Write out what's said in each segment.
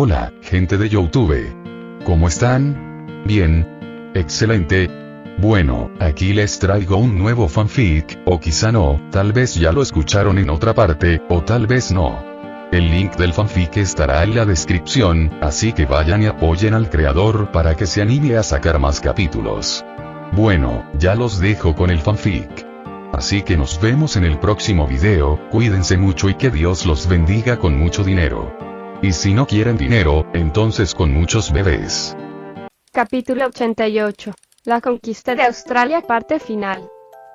Hola, gente de YouTube. ¿Cómo están? Bien. Excelente. Bueno, aquí les traigo un nuevo fanfic, o quizá no, tal vez ya lo escucharon en otra parte, o tal vez no. El link del fanfic estará en la descripción, así que vayan y apoyen al creador para que se anime a sacar más capítulos. Bueno, ya los dejo con el fanfic. Así que nos vemos en el próximo video, cuídense mucho y que Dios los bendiga con mucho dinero. Y si no quieren dinero, entonces con muchos bebés. Capítulo 88. La conquista de Australia, parte final.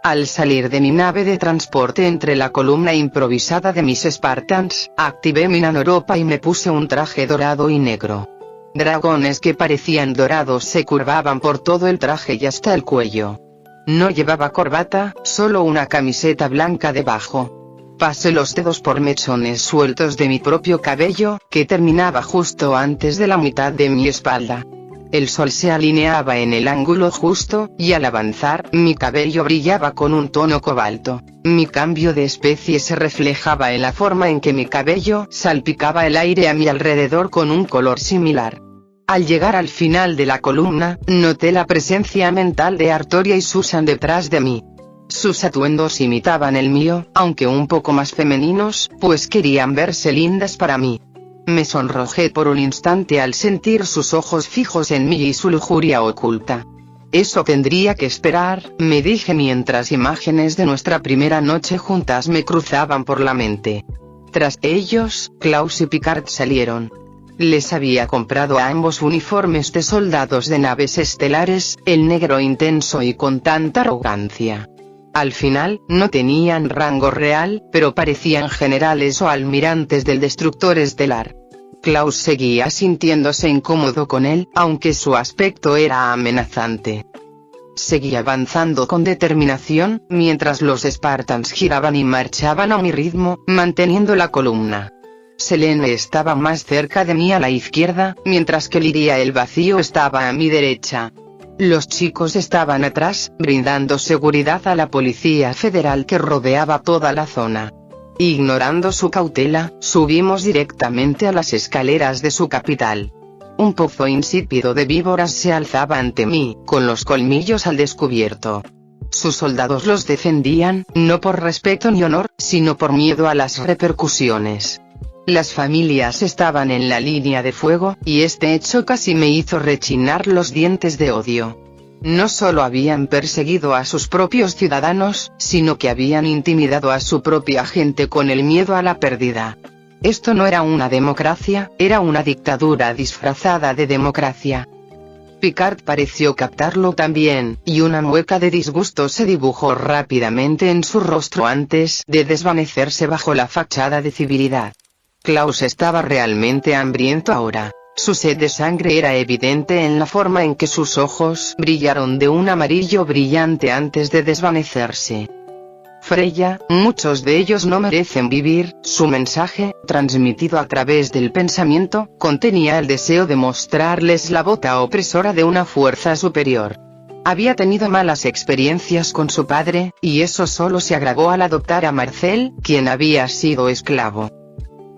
Al salir de mi nave de transporte entre la columna improvisada de mis Spartans, activé mi nanoropa y me puse un traje dorado y negro. Dragones que parecían dorados se curvaban por todo el traje y hasta el cuello. No llevaba corbata, solo una camiseta blanca debajo. Pasé los dedos por mechones sueltos de mi propio cabello, que terminaba justo antes de la mitad de mi espalda. El sol se alineaba en el ángulo justo, y al avanzar, mi cabello brillaba con un tono cobalto. Mi cambio de especie se reflejaba en la forma en que mi cabello salpicaba el aire a mi alrededor con un color similar. Al llegar al final de la columna, noté la presencia mental de Artoria y Susan detrás de mí. Sus atuendos imitaban el mío, aunque un poco más femeninos, pues querían verse lindas para mí. Me sonrojé por un instante al sentir sus ojos fijos en mí y su lujuria oculta. Eso tendría que esperar, me dije mientras imágenes de nuestra primera noche juntas me cruzaban por la mente. Tras ellos, Klaus y Picard salieron. Les había comprado a ambos uniformes de soldados de naves estelares, el negro intenso y con tanta arrogancia. Al final, no tenían rango real, pero parecían generales o almirantes del destructor estelar. Klaus seguía sintiéndose incómodo con él, aunque su aspecto era amenazante. Seguí avanzando con determinación, mientras los Spartans giraban y marchaban a mi ritmo, manteniendo la columna. Selene estaba más cerca de mí a la izquierda, mientras que Liria el vacío estaba a mi derecha. Los chicos estaban atrás, brindando seguridad a la policía federal que rodeaba toda la zona. Ignorando su cautela, subimos directamente a las escaleras de su capital. Un pozo insípido de víboras se alzaba ante mí, con los colmillos al descubierto. Sus soldados los defendían, no por respeto ni honor, sino por miedo a las repercusiones. Las familias estaban en la línea de fuego, y este hecho casi me hizo rechinar los dientes de odio. No solo habían perseguido a sus propios ciudadanos, sino que habían intimidado a su propia gente con el miedo a la pérdida. Esto no era una democracia, era una dictadura disfrazada de democracia. Picard pareció captarlo también, y una mueca de disgusto se dibujó rápidamente en su rostro antes de desvanecerse bajo la fachada de civilidad. Klaus estaba realmente hambriento ahora. Su sed de sangre era evidente en la forma en que sus ojos brillaron de un amarillo brillante antes de desvanecerse. Freya, muchos de ellos no merecen vivir. Su mensaje, transmitido a través del pensamiento, contenía el deseo de mostrarles la bota opresora de una fuerza superior. Había tenido malas experiencias con su padre, y eso solo se agravó al adoptar a Marcel, quien había sido esclavo.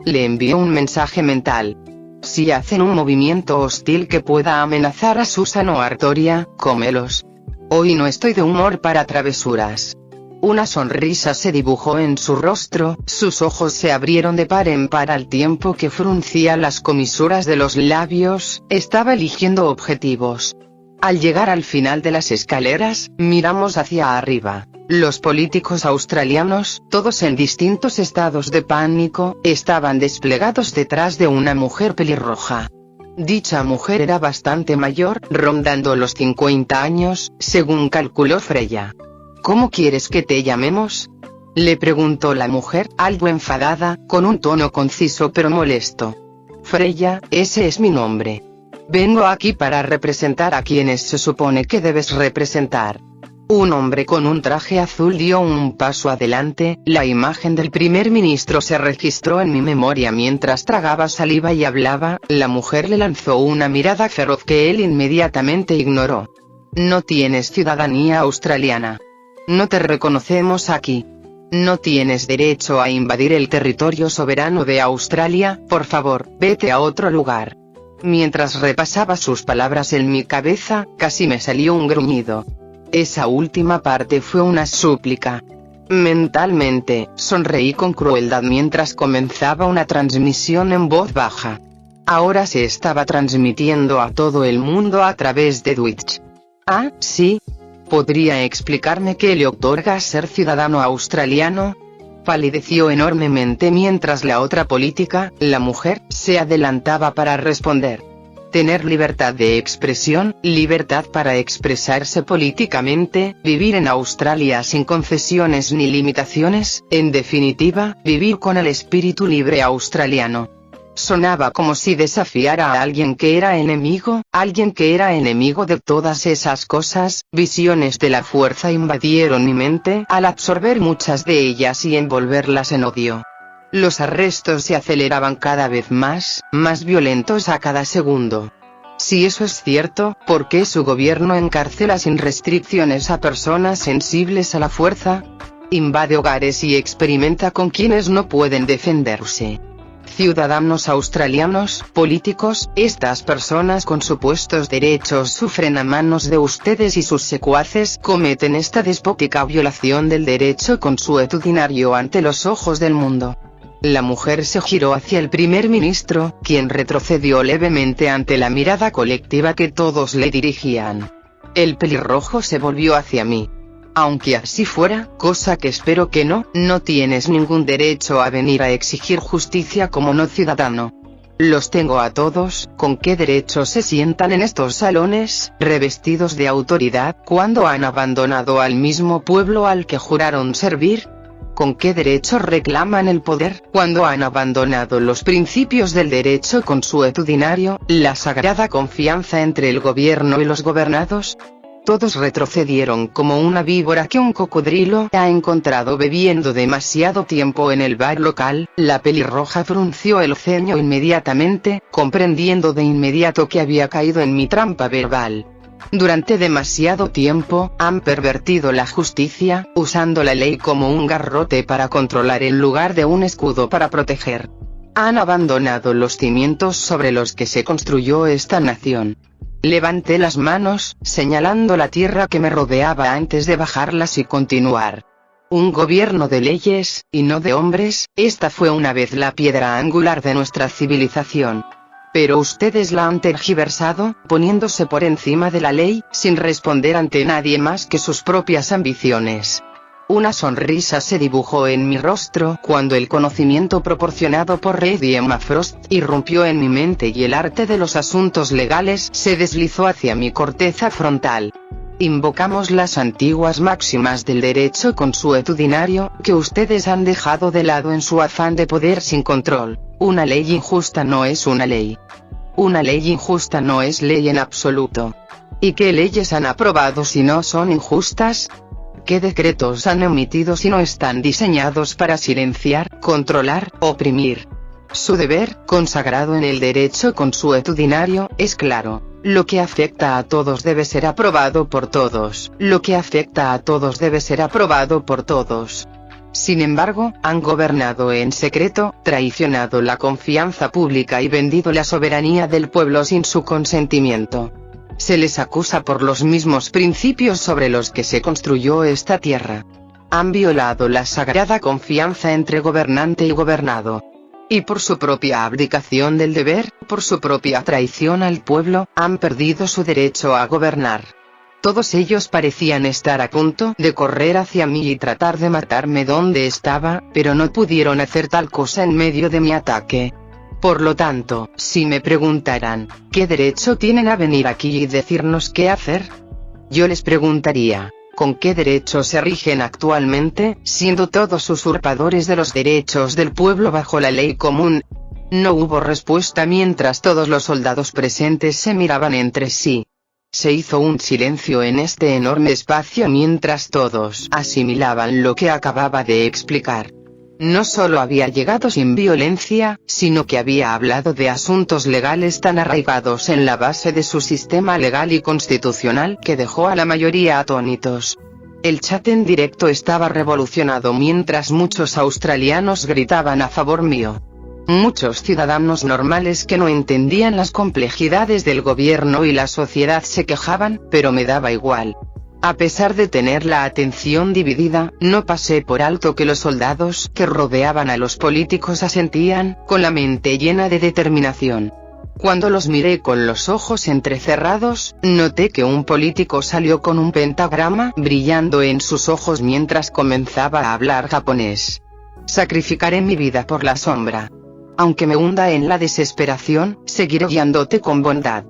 Le envió un mensaje mental. Si hacen un movimiento hostil que pueda amenazar a Susan o Artoria, cómelos. Hoy no estoy de humor para travesuras. Una sonrisa se dibujó en su rostro, sus ojos se abrieron de par en par al tiempo que fruncía las comisuras de los labios, estaba eligiendo objetivos. Al llegar al final de las escaleras, miramos hacia arriba. Los políticos australianos, todos en distintos estados de pánico, estaban desplegados detrás de una mujer pelirroja. Dicha mujer era bastante mayor, rondando los 50 años, según calculó Freya. ¿Cómo quieres que te llamemos?, le preguntó la mujer, algo enfadada, con un tono conciso pero molesto. Freya, ese es mi nombre. Vengo aquí para representar a quienes se supone que debes representar. Un hombre con un traje azul dio un paso adelante, la imagen del primer ministro se registró en mi memoria mientras tragaba saliva y hablaba. La mujer le lanzó una mirada feroz que él inmediatamente ignoró. No tienes ciudadanía australiana. No te reconocemos aquí. no tienes derecho a invadir el territorio soberano de Australia, por favor, vete a otro lugar. Mientras repasaba sus palabras en mi cabeza, casi me salió un gruñido. Esa última parte fue una súplica. Mentalmente, sonreí con crueldad mientras comenzaba una transmisión en voz baja. Ahora se estaba transmitiendo a todo el mundo a través de Twitch. Ah, sí. ¿Podría explicarme qué le otorga ser ciudadano australiano? Palideció enormemente mientras la otra política, la mujer, se adelantaba para responder. Tener libertad de expresión, libertad para expresarse políticamente, vivir en Australia sin concesiones ni limitaciones, en definitiva, vivir con el espíritu libre australiano. Sonaba como si desafiara a alguien que era enemigo de todas esas cosas. Visiones de la fuerza invadieron mi mente al absorber muchas de ellas y envolverlas en odio. Los arrestos se aceleraban cada vez más violentos a cada segundo. Si eso es cierto, ¿por qué su gobierno encarcela sin restricciones a personas sensibles a la fuerza? Invade hogares y experimenta con quienes no pueden defenderse. Ciudadanos australianos, políticos, estas personas con supuestos derechos sufren a manos de ustedes y sus secuaces cometen esta despótica violación del derecho consuetudinario ante los ojos del mundo. La mujer se giró hacia el primer ministro, quien retrocedió levemente ante la mirada colectiva que todos le dirigían. El pelirrojo se volvió hacia mí. Aunque así fuera, cosa que espero que no tienes ningún derecho a venir a exigir justicia como no ciudadano. Los tengo a todos. ¿Con qué derecho se sientan en estos salones, revestidos de autoridad, cuando han abandonado al mismo pueblo al que juraron servir? ¿Con qué derecho reclaman el poder, cuando han abandonado los principios del derecho consuetudinario, la sagrada confianza entre el gobierno y los gobernados? Todos retrocedieron como una víbora que un cocodrilo ha encontrado bebiendo demasiado tiempo en el bar local. La pelirroja frunció el ceño inmediatamente, comprendiendo de inmediato que había caído en mi trampa verbal. Durante demasiado tiempo, han pervertido la justicia, usando la ley como un garrote para controlar en lugar de un escudo para proteger. Han abandonado los cimientos sobre los que se construyó esta nación. Levanté las manos, señalando la tierra que me rodeaba antes de bajarlas y continuar. Un gobierno de leyes, y no de hombres, esta fue una vez la piedra angular de nuestra civilización. Pero ustedes la han tergiversado, poniéndose por encima de la ley, sin responder ante nadie más que sus propias ambiciones. Una sonrisa se dibujó en mi rostro cuando el conocimiento proporcionado por Lady Emma Frost irrumpió en mi mente y el arte de los asuntos legales se deslizó hacia mi corteza frontal. Invocamos las antiguas máximas del derecho consuetudinario, que ustedes han dejado de lado en su afán de poder sin control. Una ley injusta no es una ley. Una ley injusta no es ley en absoluto. ¿Y qué leyes han aprobado si no son injustas? ¿Qué decretos han emitido si no están diseñados para silenciar, controlar, oprimir? Su deber, consagrado en el derecho consuetudinario, es claro. Lo que afecta a todos debe ser aprobado por todos. Lo que afecta a todos debe ser aprobado por todos. Sin embargo, han gobernado en secreto, traicionado la confianza pública y vendido la soberanía del pueblo sin su consentimiento. Se les acusa por los mismos principios sobre los que se construyó esta tierra. Han violado la sagrada confianza entre gobernante y gobernado. Y por su propia abdicación del deber, por su propia traición al pueblo, han perdido su derecho a gobernar. Todos ellos parecían estar a punto de correr hacia mí y tratar de matarme donde estaba, pero no pudieron hacer tal cosa en medio de mi ataque. Por lo tanto, si me preguntaran, ¿qué derecho tienen a venir aquí y decirnos qué hacer? Yo les preguntaría, ¿con qué derecho se rigen actualmente, siendo todos usurpadores de los derechos del pueblo bajo la ley común? No hubo respuesta mientras todos los soldados presentes se miraban entre sí. Se hizo un silencio en este enorme espacio mientras todos asimilaban lo que acababa de explicar. No solo había llegado sin violencia, sino que había hablado de asuntos legales tan arraigados en la base de su sistema legal y constitucional que dejó a la mayoría atónitos. El chat en directo estaba revolucionado mientras muchos australianos gritaban a favor mío. Muchos ciudadanos normales que no entendían las complejidades del gobierno y la sociedad se quejaban, pero me daba igual. A pesar de tener la atención dividida, no pasé por alto que los soldados que rodeaban a los políticos asentían, con la mente llena de determinación. Cuando los miré con los ojos entrecerrados, noté que un político salió con un pentagrama brillando en sus ojos mientras comenzaba a hablar japonés. Sacrificaré mi vida por la sombra. Aunque me hunda en la desesperación, seguiré guiándote con bondad.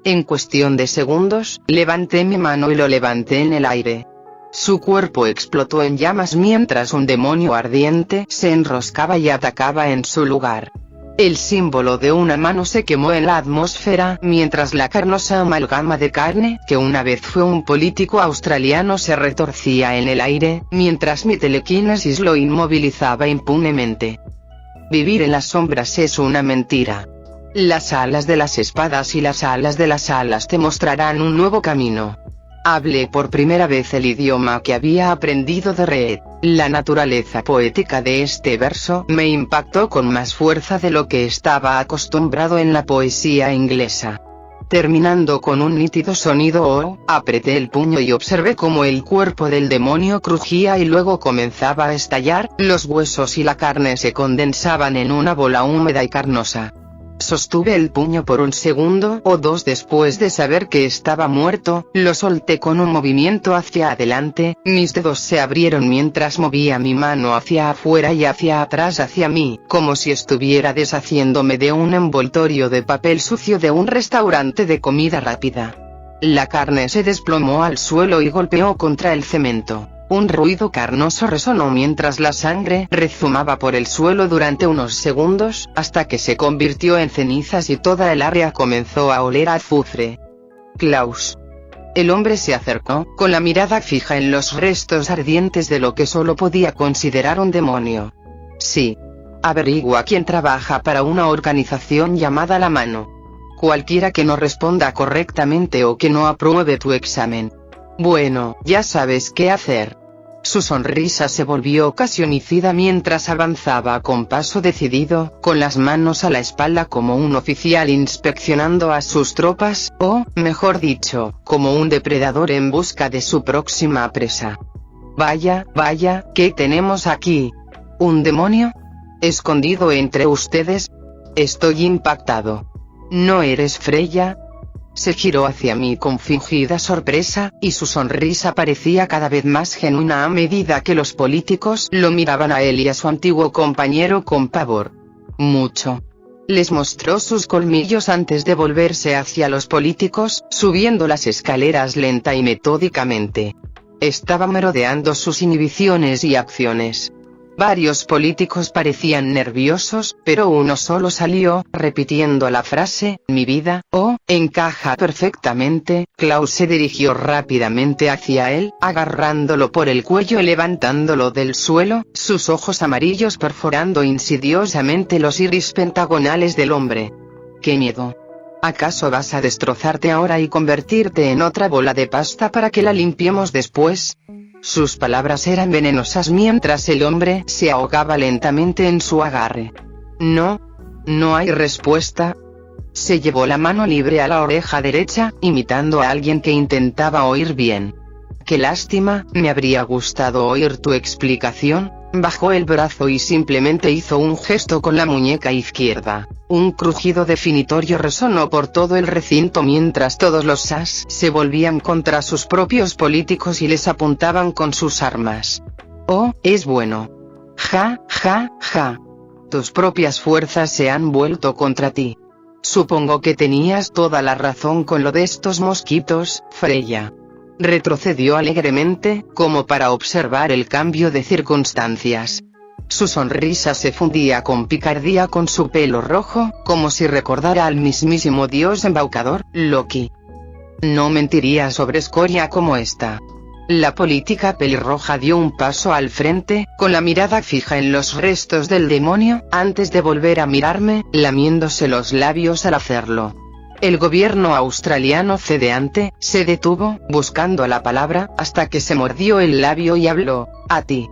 En cuestión de segundos, levanté mi mano y lo levanté en el aire. Su cuerpo explotó en llamas mientras un demonio ardiente se enroscaba y atacaba en su lugar. El símbolo de una mano se quemó en la atmósfera mientras la carnosa amalgama de carne que una vez fue un político australiano se retorcía en el aire, mientras mi telequinesis lo inmovilizaba impunemente. Vivir en las sombras es una mentira. Las alas de las espadas y las alas de las alas te mostrarán un nuevo camino. Hablé por primera vez el idioma que había aprendido de Reed. La naturaleza poética de este verso me impactó con más fuerza de lo que estaba acostumbrado en la poesía inglesa. Terminando con un nítido sonido apreté el puño y observé cómo el cuerpo del demonio crujía y luego comenzaba a estallar, los huesos y la carne se condensaban en una bola húmeda y carnosa. Sostuve el puño por un segundo o dos después de saber que estaba muerto, lo solté con un movimiento hacia adelante, mis dedos se abrieron mientras movía mi mano hacia afuera y hacia atrás hacia mí, como si estuviera deshaciéndome de un envoltorio de papel sucio de un restaurante de comida rápida. La carne se desplomó al suelo y golpeó contra el cemento. Un ruido carnoso resonó mientras la sangre rezumaba por el suelo durante unos segundos, hasta que se convirtió en cenizas y toda el área comenzó a oler a azufre. Klaus. El hombre se acercó, con la mirada fija en los restos ardientes de lo que solo podía considerar un demonio. Sí. Averigua quién trabaja para una organización llamada La Mano. Cualquiera que no responda correctamente o que no apruebe tu examen. Bueno, ya sabes qué hacer. Su sonrisa se volvió casi homicida mientras avanzaba con paso decidido, con las manos a la espalda como un oficial inspeccionando a sus tropas, o, mejor dicho, como un depredador en busca de su próxima presa. Vaya, ¿qué tenemos aquí? ¿Un demonio? ¿Escondido entre ustedes? Estoy impactado. ¿No eres Freya? Se giró hacia mí con fingida sorpresa, y su sonrisa parecía cada vez más genuina a medida que los políticos lo miraban a él y a su antiguo compañero con pavor. Mucho. Les mostró sus colmillos antes de volverse hacia los políticos, subiendo las escaleras lenta y metódicamente. Estaba merodeando sus inhibiciones y acciones. Varios políticos parecían nerviosos, pero uno solo salió, repitiendo la frase, mi vida, encaja perfectamente. Klaus se dirigió rápidamente hacia él, agarrándolo por el cuello y levantándolo del suelo, sus ojos amarillos perforando insidiosamente los iris pentagonales del hombre. ¡Qué miedo! ¿Acaso vas a destrozarte ahora y convertirte en otra bola de pasta para que la limpiemos después? Sus palabras eran venenosas mientras el hombre se ahogaba lentamente en su agarre. No hay respuesta. Se llevó la mano libre a la oreja derecha, imitando a alguien que intentaba oír bien. Qué lástima, me habría gustado oír tu explicación. Bajó el brazo y simplemente hizo un gesto con la muñeca izquierda. Un crujido definitorio resonó por todo el recinto mientras todos los SAS se volvían contra sus propios políticos y les apuntaban con sus armas. Es bueno. Ja. Tus propias fuerzas se han vuelto contra ti. Supongo que tenías toda la razón con lo de estos mosquitos, Freya. Retrocedió alegremente, como para observar el cambio de circunstancias. Su sonrisa se fundía con picardía con su pelo rojo, como si recordara al mismísimo dios embaucador, Loki. No mentiría sobre escoria como esta. La política pelirroja dio un paso al frente, con la mirada fija en los restos del demonio, antes de volver a mirarme, lamiéndose los labios al hacerlo. El gobierno australiano cedeante, se detuvo, buscando la palabra, hasta que se mordió el labio y habló: a ti.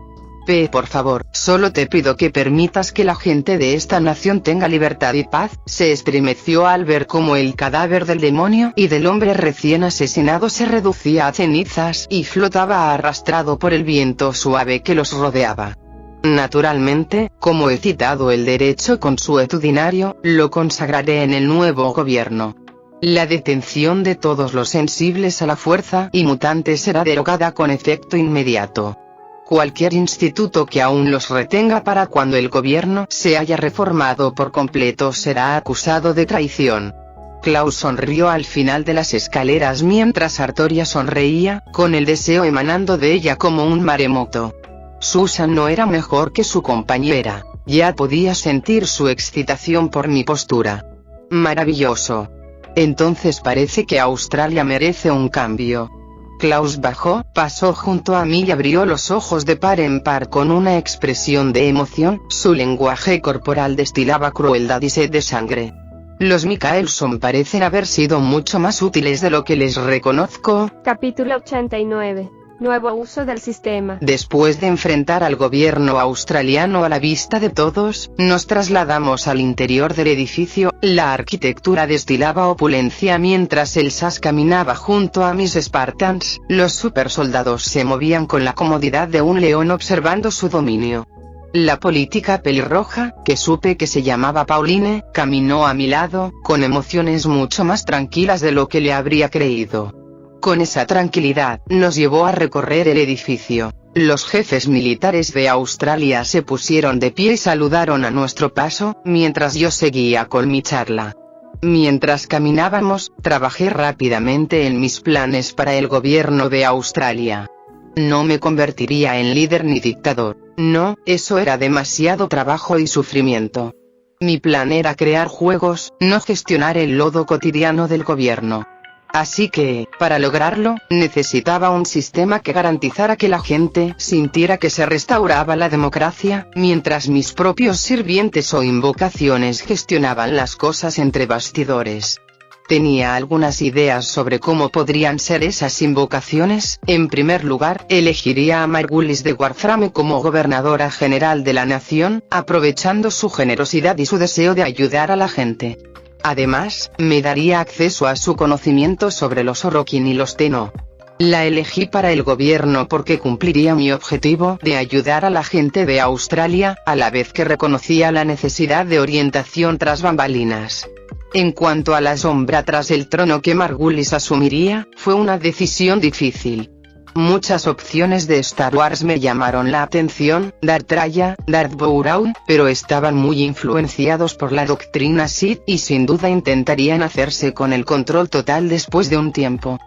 Por favor, solo te pido que permitas que la gente de esta nación tenga libertad y paz. Se estremeció al ver cómo el cadáver del demonio y del hombre recién asesinado se reducía a cenizas y flotaba arrastrado por el viento suave que los rodeaba. Naturalmente, como he citado el derecho consuetudinario, lo consagraré en el nuevo gobierno. La detención de todos los sensibles a la fuerza y mutantes será derogada con efecto inmediato. Cualquier instituto que aún los retenga para cuando el gobierno se haya reformado por completo será acusado de traición. Klaus sonrió al final de las escaleras mientras Artoria sonreía, con el deseo emanando de ella como un maremoto. Susan no era mejor que su compañera, ya podía sentir su excitación por mi postura. Maravilloso. Entonces parece que Australia merece un cambio. Klaus bajó, pasó junto a mí y abrió los ojos de par en par con una expresión de emoción. Su lenguaje corporal destilaba crueldad y sed de sangre. Los Mikaelson parecen haber sido mucho más útiles de lo que les reconozco. Capítulo 89. Nuevo uso del sistema. Después de enfrentar al gobierno australiano a la vista de todos, nos trasladamos al interior del edificio. La arquitectura destilaba opulencia mientras el SAS caminaba junto a mis Spartans. Los supersoldados se movían con la comodidad de un león observando su dominio. La política pelirroja, que supe que se llamaba Pauline, caminó a mi lado, con emociones mucho más tranquilas de lo que le habría creído. Con esa tranquilidad, nos llevó a recorrer el edificio. Los jefes militares de Australia se pusieron de pie y saludaron a nuestro paso, mientras yo seguía con mi charla. Mientras caminábamos, trabajé rápidamente en mis planes para el gobierno de Australia. No me convertiría en líder ni dictador, no, eso era demasiado trabajo y sufrimiento. Mi plan era crear juegos, no gestionar el lodo cotidiano del gobierno. Así que, para lograrlo, necesitaba un sistema que garantizara que la gente sintiera que se restauraba la democracia, mientras mis propios sirvientes o invocaciones gestionaban las cosas entre bastidores. Tenía algunas ideas sobre cómo podrían ser esas invocaciones. En primer lugar, elegiría a Margulis de Warframe como gobernadora general de la nación, aprovechando su generosidad y su deseo de ayudar a la gente. Además, me daría acceso a su conocimiento sobre los Orokin y los Tenno. La elegí para el gobierno porque cumpliría mi objetivo de ayudar a la gente de Australia, a la vez que reconocía la necesidad de orientación tras bambalinas. En cuanto a la sombra tras el trono que Margulis asumiría, fue una decisión difícil. Muchas opciones de Star Wars me llamaron la atención, Darth Traya, Darth Bouraun, pero estaban muy influenciados por la doctrina Sith y sin duda intentarían hacerse con el control total después de un tiempo.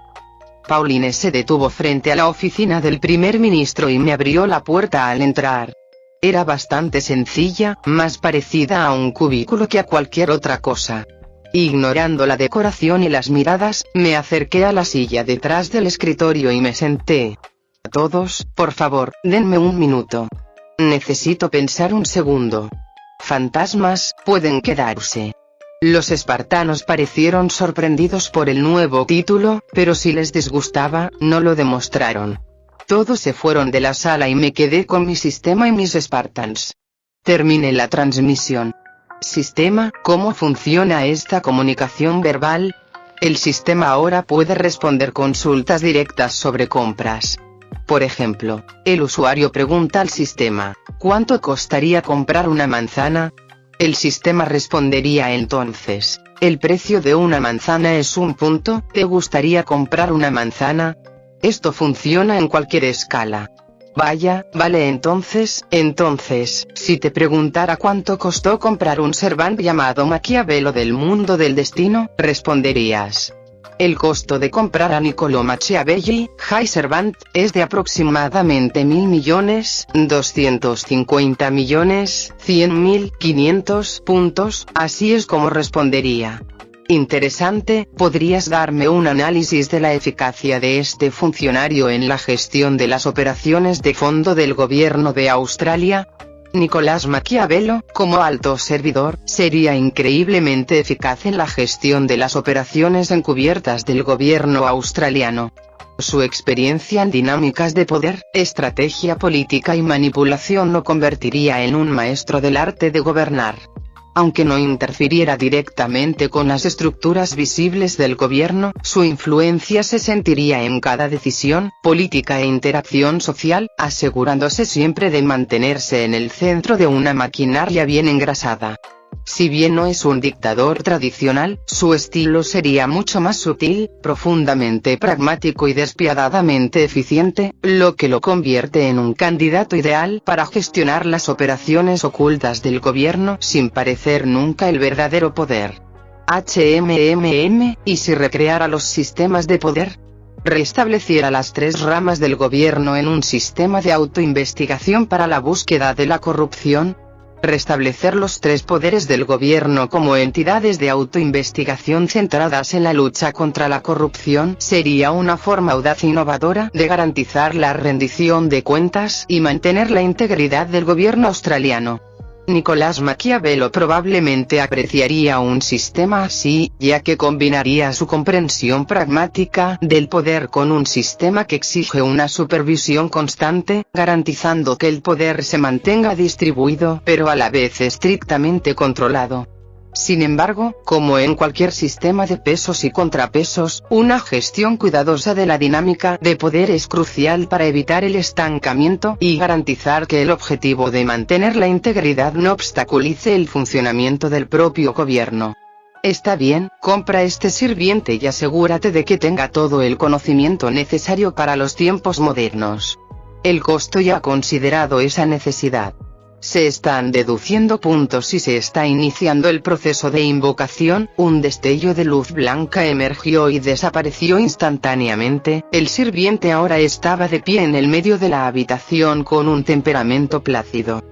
Pauline se detuvo frente a la oficina del primer ministro y me abrió la puerta al entrar. Era bastante sencilla, más parecida a un cubículo que a cualquier otra cosa. Ignorando la decoración y las miradas, me acerqué a la silla detrás del escritorio y me senté. Todos, por favor, denme un minuto. Necesito pensar un segundo. Fantasmas, pueden quedarse. Los espartanos parecieron sorprendidos por el nuevo título, pero si les disgustaba, no lo demostraron. Todos se fueron de la sala y me quedé con mi sistema y mis Spartans. Terminé la transmisión. Sistema, ¿cómo funciona esta comunicación verbal? El sistema ahora puede responder consultas directas sobre compras. Por ejemplo, el usuario pregunta al sistema, ¿cuánto costaría comprar una manzana? El sistema respondería entonces, el precio de una manzana es un punto, ¿te gustaría comprar una manzana? Esto funciona en cualquier escala. Vaya, vale entonces, si te preguntara cuánto costó comprar un Servant llamado Maquiavelo del mundo del destino, responderías. El costo de comprar a Niccolò Machiavelli, High Servant, es de aproximadamente 1.000 millones, 250 millones, 100.000, 500 puntos, así es como respondería. Interesante, ¿podrías darme un análisis de la eficacia de este funcionario en la gestión de las operaciones de fondo del gobierno de Australia? Nicolás Maquiavelo, como alto servidor, sería increíblemente eficaz en la gestión de las operaciones encubiertas del gobierno australiano. Su experiencia en dinámicas de poder, estrategia política y manipulación lo convertiría en un maestro del arte de gobernar. Aunque no interfiriera directamente con las estructuras visibles del gobierno, su influencia se sentiría en cada decisión política e interacción social, asegurándose siempre de mantenerse en el centro de una maquinaria bien engrasada. Si bien no es un dictador tradicional, su estilo sería mucho más sutil, profundamente pragmático y despiadadamente eficiente, lo que lo convierte en un candidato ideal para gestionar las operaciones ocultas del gobierno sin parecer nunca el verdadero poder. ¿Y si recreara los sistemas de poder? Restableciera las tres ramas del gobierno en un sistema de autoinvestigación para la búsqueda de la corrupción. Restablecer los tres poderes del gobierno como entidades de autoinvestigación centradas en la lucha contra la corrupción sería una forma audaz e innovadora de garantizar la rendición de cuentas y mantener la integridad del gobierno australiano. Nicolás Maquiavelo probablemente apreciaría un sistema así, ya que combinaría su comprensión pragmática del poder con un sistema que exige una supervisión constante, garantizando que el poder se mantenga distribuido pero a la vez estrictamente controlado. Sin embargo, como en cualquier sistema de pesos y contrapesos, una gestión cuidadosa de la dinámica de poder es crucial para evitar el estancamiento y garantizar que el objetivo de mantener la integridad no obstaculice el funcionamiento del propio gobierno. Está bien, compra este sirviente y asegúrate de que tenga todo el conocimiento necesario para los tiempos modernos. El costo ya ha considerado esa necesidad. Se están deduciendo puntos y se está iniciando el proceso de invocación. Un destello de luz blanca emergió y desapareció instantáneamente. El sirviente ahora estaba de pie en el medio de la habitación con un temperamento plácido.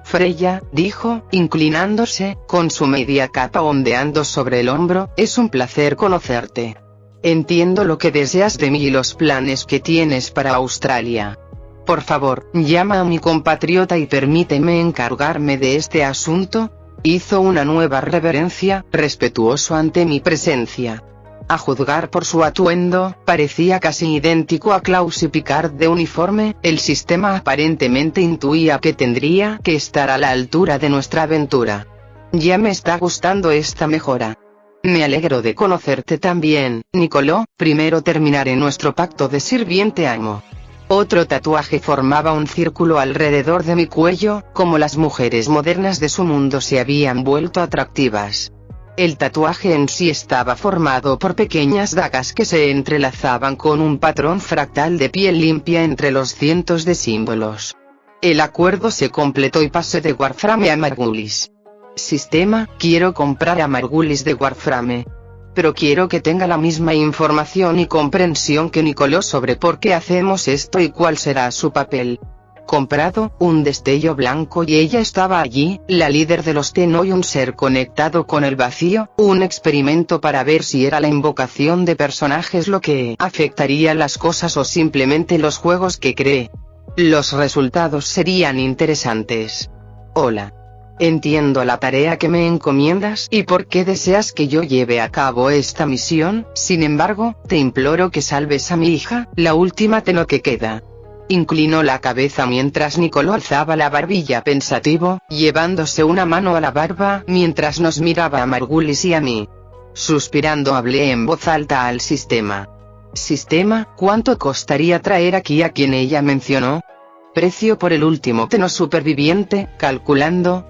Freya, dijo, inclinándose, con su media capa ondeando sobre el hombro, es un placer conocerte. Entiendo lo que deseas de mí y los planes que tienes para Australia. Por favor, llama a mi compatriota y permíteme encargarme de este asunto. Hizo una nueva reverencia, respetuoso ante mi presencia. A juzgar por su atuendo, parecía casi idéntico a Klaus Picard de uniforme. El sistema aparentemente intuía que tendría que estar a la altura de nuestra aventura. Ya me está gustando esta mejora. Me alegro de conocerte también, Nicolò. Primero terminaré nuestro pacto de sirviente-amo. Otro tatuaje formaba un círculo alrededor de mi cuello, como las mujeres modernas de su mundo se habían vuelto atractivas. El tatuaje en sí estaba formado por pequeñas dagas que se entrelazaban con un patrón fractal de piel limpia entre los cientos de símbolos. El acuerdo se completó y pasé de Warframe a Margulis. Sistema, quiero comprar a Margulis de Warframe. Pero quiero que tenga la misma información y comprensión que Nicolò sobre por qué hacemos esto y cuál será su papel. Comprado, un destello blanco y ella estaba allí, la líder de los Tenno y un ser conectado con el vacío, un experimento para ver si era la invocación de personajes lo que afectaría las cosas o simplemente los juegos que cree. Los resultados serían interesantes. Hola. Entiendo la tarea que me encomiendas y por qué deseas que yo lleve a cabo esta misión. Sin embargo, te imploro que salves a mi hija, la última Tenno que queda. Inclinó la cabeza mientras Nicolò alzaba la barbilla pensativo, llevándose una mano a la barba mientras nos miraba a Margulis y a mí. Suspirando hablé en voz alta al sistema. Sistema, ¿cuánto costaría traer aquí a quien ella mencionó? Precio por el último Tenno superviviente. Calculando,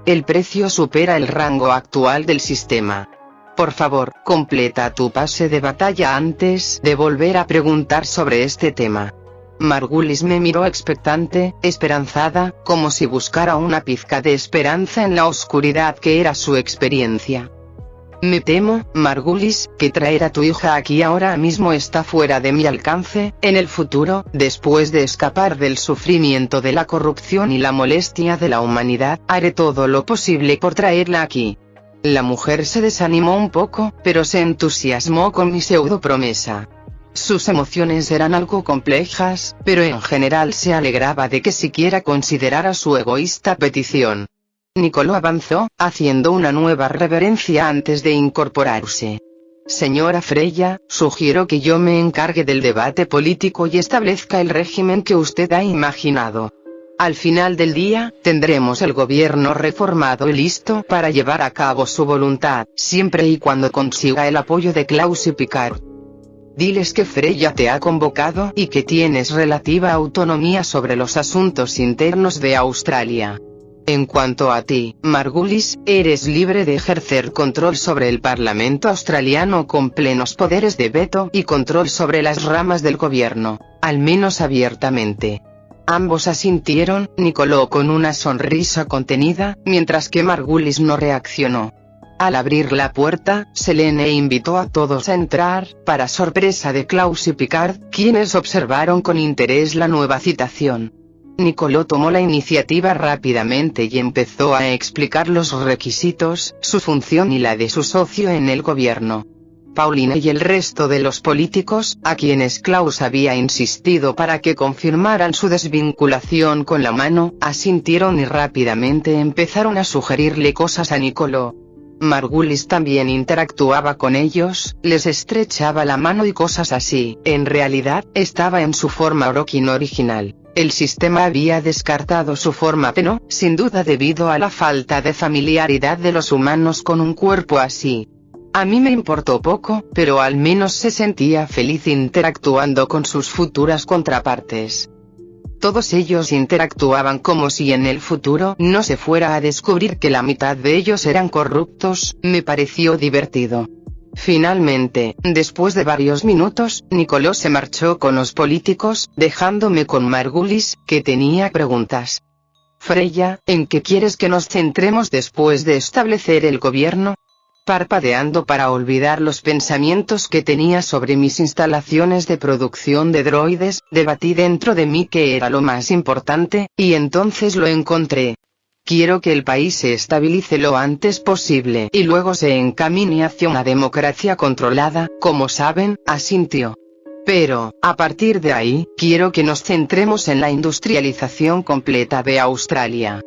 el precio supera el rango actual del sistema. Por favor, completa tu pase de batalla antes de volver a preguntar sobre este tema. Margulis me miró expectante, esperanzada, como si buscara una pizca de esperanza en la oscuridad que era su experiencia. Me temo, Margulis, que traer a tu hija aquí ahora mismo está fuera de mi alcance. En el futuro, después de escapar del sufrimiento de la corrupción y la molestia de la humanidad, haré todo lo posible por traerla aquí. La mujer se desanimó un poco, pero se entusiasmó con mi pseudo promesa. Sus emociones eran algo complejas, pero en general se alegraba de que siquiera considerara su egoísta petición. Nicolò avanzó, haciendo una nueva reverencia antes de incorporarse. Señora Freya, sugiero que yo me encargue del debate político y establezca el régimen que usted ha imaginado. Al final del día, tendremos el gobierno reformado y listo para llevar a cabo su voluntad, siempre y cuando consiga el apoyo de Klaus y Picard. Diles que Freya te ha convocado y que tienes relativa autonomía sobre los asuntos internos de Australia. En cuanto a ti, Margulis, eres libre de ejercer control sobre el Parlamento australiano con plenos poderes de veto y control sobre las ramas del gobierno, al menos abiertamente. Ambos asintieron, Nicolò con una sonrisa contenida, mientras que Margulis no reaccionó. Al abrir la puerta, Selene invitó a todos a entrar, para sorpresa de Klaus y Picard, quienes observaron con interés la nueva citación. Nicolò tomó la iniciativa rápidamente y empezó a explicar los requisitos, su función y la de su socio en el gobierno. Pauline y el resto de los políticos, a quienes Klaus había insistido para que confirmaran su desvinculación con la mano, asintieron y rápidamente empezaron a sugerirle cosas a Nicolò. Margulis también interactuaba con ellos, les estrechaba la mano y cosas así. En realidad, estaba en su forma Orokin original. El sistema había descartado su forma Tenno, sin duda debido a la falta de familiaridad de los humanos con un cuerpo así. A mí me importó poco, pero al menos se sentía feliz interactuando con sus futuras contrapartes. Todos ellos interactuaban como si en el futuro no se fuera a descubrir que la mitad de ellos eran corruptos. Me pareció divertido. Finalmente, después de varios minutos, Nicolò se marchó con los políticos, dejándome con Margulis, que tenía preguntas. Freya, ¿en qué quieres que nos centremos después de establecer el gobierno? Parpadeando para olvidar los pensamientos que tenía sobre mis instalaciones de producción de droides, debatí dentro de mí qué era lo más importante, y entonces lo encontré. Quiero que el país se estabilice lo antes posible y luego se encamine hacia una democracia controlada, como saben, asintió. Pero, a partir de ahí, quiero que nos centremos en la industrialización completa de Australia.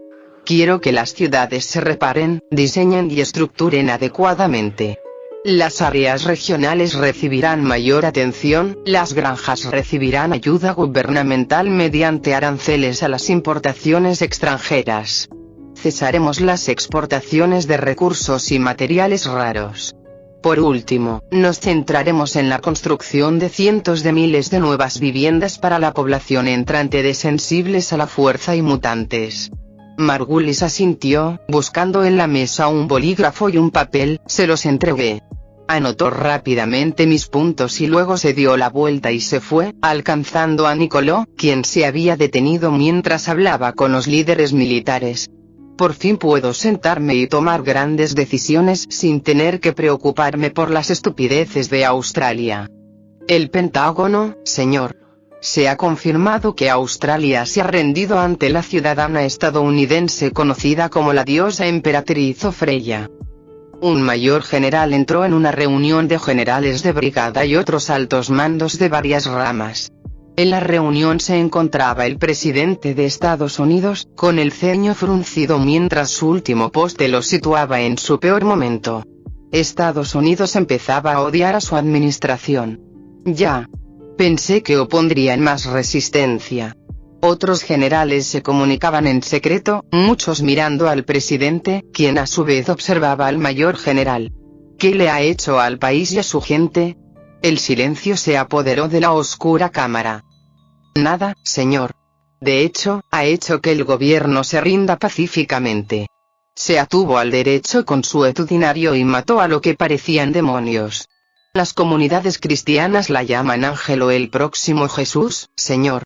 Quiero que las ciudades se reparen, diseñen y estructuren adecuadamente. Las áreas regionales recibirán mayor atención, las granjas recibirán ayuda gubernamental mediante aranceles a las importaciones extranjeras. Cesaremos las exportaciones de recursos y materiales raros. Por último, nos centraremos en la construcción de cientos de miles de nuevas viviendas para la población entrante de sensibles a la fuerza y mutantes. Margulis asintió, buscando en la mesa un bolígrafo y un papel, se los entregué. Anotó rápidamente mis puntos y luego se dio la vuelta y se fue, alcanzando a Nicolò, quien se había detenido mientras hablaba con los líderes militares. Por fin puedo sentarme y tomar grandes decisiones sin tener que preocuparme por las estupideces de Australia. El Pentágono, señor. Se ha confirmado que Australia se ha rendido ante la ciudadana estadounidense conocida como la diosa emperatriz o Freya. Un mayor general entró en una reunión de generales de brigada y otros altos mandos de varias ramas. En la reunión se encontraba el presidente de Estados Unidos, con el ceño fruncido mientras su último poste lo situaba en su peor momento. Estados Unidos empezaba a odiar a su administración. Ya. Pensé que opondrían más resistencia. Otros generales se comunicaban en secreto, muchos mirando al presidente, quien a su vez observaba al mayor general. ¿Qué le ha hecho al país y a su gente? El silencio se apoderó de la oscura cámara. Nada, señor. De hecho, ha hecho que el gobierno se rinda pacíficamente. Se atuvo al derecho consuetudinario y mató a lo que parecían demonios. Las comunidades cristianas la llaman Ángel o el próximo Jesús, señor.